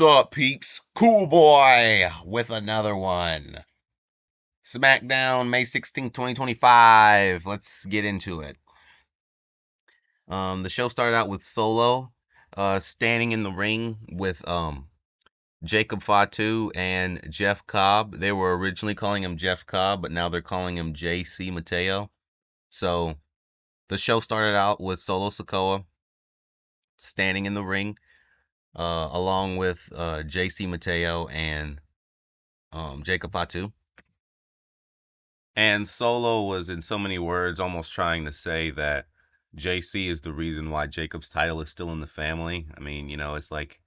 up, peeps? Cool Boy with another one. Smackdown May 16th, 2025. Let's get into it. The show started out with Solo standing in the ring with Jacob Fatu and Jeff Cobb. They were originally calling him Jeff Cobb, but now they're calling him JC Mateo. So the show started out with Solo Sikoa standing in the ring along with JC Mateo and Jacob Fatu. And Solo was, in so many words, almost trying to say that JC is the reason why Jacob's title is still in the family. I mean, it's like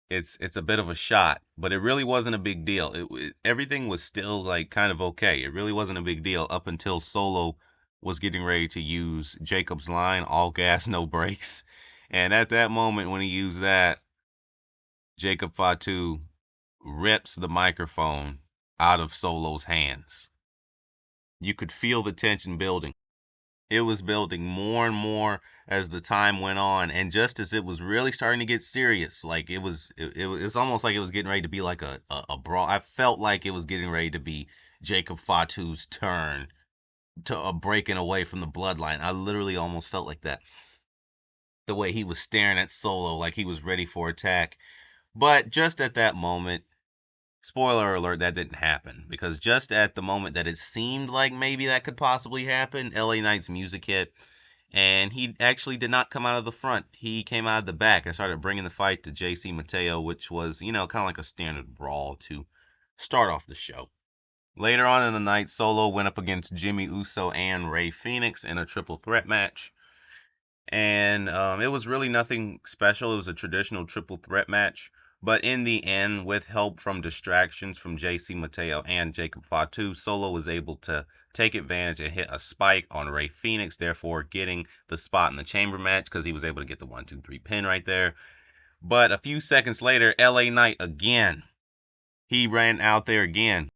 it's a bit of a shot, but it really wasn't a big deal. Everything was still like kind of okay. It really wasn't a big deal up until Solo was getting ready to use Jacob's line, "All gas, no brakes," and at that moment when he used that, Jacob Fatu rips the microphone out of Solo's hands. You could feel the tension building. It was building more and more as the time went on, and just as it was really starting to get serious, like it's almost like it was getting ready to be like a brawl. I felt like it was getting ready to be Jacob Fatu's turn to breaking away from the bloodline. I literally almost felt like that. The way he was staring at Solo like he was ready for attack. But just at that moment, spoiler alert, that didn't happen, because just at the moment that it seemed like maybe that could possibly happen, LA Knight's music hit, and he actually did not come out of the front. He came out of the back and started bringing the fight to JC Mateo, which was, kind of like a standard brawl to start off the show. Later on in the night, Solo went up against Jimmy Uso and Rey Fenix in a triple threat match. And it was really nothing special. It was a traditional triple threat match. But in the end, with help from distractions from JC Mateo and Jacob Fatu, Solo was able to take advantage and hit a spike on Rey Fenix, therefore getting the spot in the chamber match because he was able to get the 1-2-3 pin right there. But a few seconds later, LA Knight again. He ran out there again.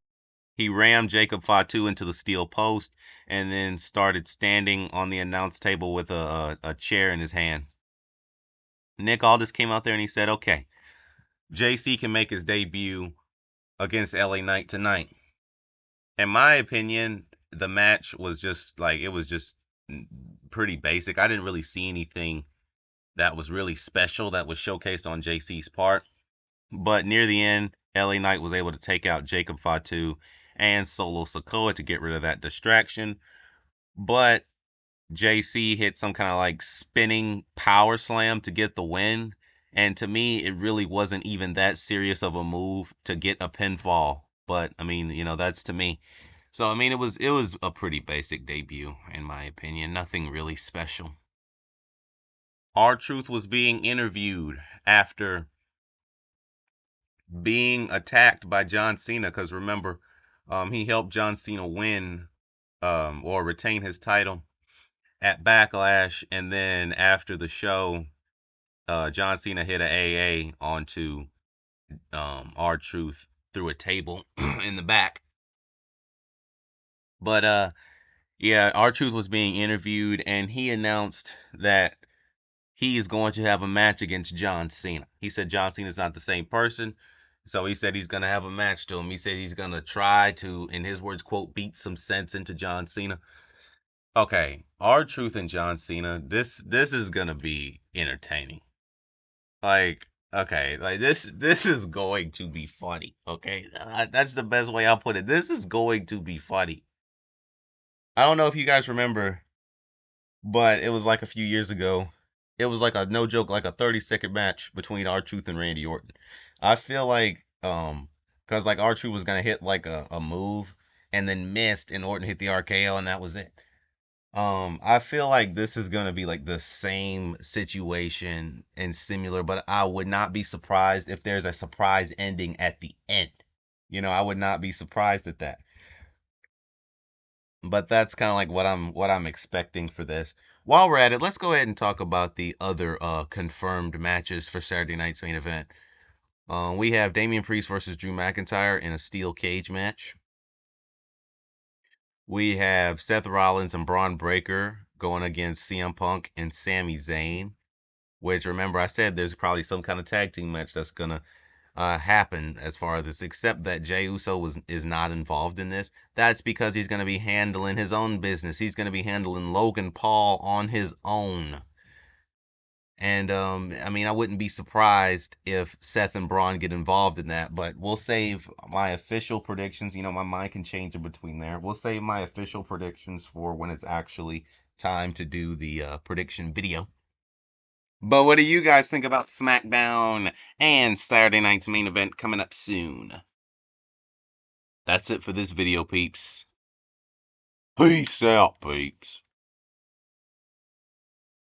He rammed Jacob Fatu into the steel post and then started standing on the announce table with a chair in his hand. Nick Aldis came out there and he said, okay, JC can make his debut against LA Knight tonight. In my opinion, the match was just like, it was just pretty basic. I didn't really see anything that was really special that was showcased on JC's part. But near the end, LA Knight was able to take out Jacob Fatu and Solo Sikoa to get rid of that distraction. But JC hit some kind of like spinning power slam to get the win. And to me, it really wasn't even that serious of a move to get a pinfall. But I mean, that's to me. So I mean, it was a pretty basic debut in my opinion. Nothing really special. R-Truth was being interviewed after being attacked by John Cena, because remember, he helped John Cena win or retain his title at Backlash, and then after the show, John Cena hit a AA onto R-Truth through a table in the back. But yeah, R-Truth was being interviewed, and he announced that he is going to have a match against John Cena. He said John Cena's not the same person. So he said he's going to have a match to him. He said he's going to try to, in his words, quote, beat some sense into John Cena. Okay, R-Truth and John Cena, this is going to be entertaining. Like, okay, like this is going to be funny, okay? That's the best way I'll put it. This is going to be funny. I don't know if you guys remember, but it was like a few years ago. It was like a no joke, like a 30-second match between R-Truth and Randy Orton. I feel like because like R-Truth was gonna hit like a move and then missed, and Orton hit the RKO and that was it. I feel like this is gonna be like the same situation and similar, but I would not be surprised if there's a surprise ending at the end. I would not be surprised at that. But that's kind of like what I'm expecting for this. While we're at it, let's go ahead and talk about the other confirmed matches for Saturday night's main event. We have Damian Priest versus Drew McIntyre in a steel cage match. We have Seth Rollins and Braun Breaker going against CM Punk and Sami Zayn, which, remember, I said there's probably some kind of tag team match that's gonna happen as far as this, except that Jey Uso is not involved in this. That's because he's going to be handling his own business. He's going to be handling Logan Paul on his own. And I mean, I wouldn't be surprised if Seth and Braun get involved in that, but we'll save my official predictions. You know, my mind can change in between there. We'll save my official predictions for when it's actually time to do the prediction video. But what do you guys think about SmackDown and Saturday night's main event coming up soon? That's it for this video, peeps. Peace out, peeps.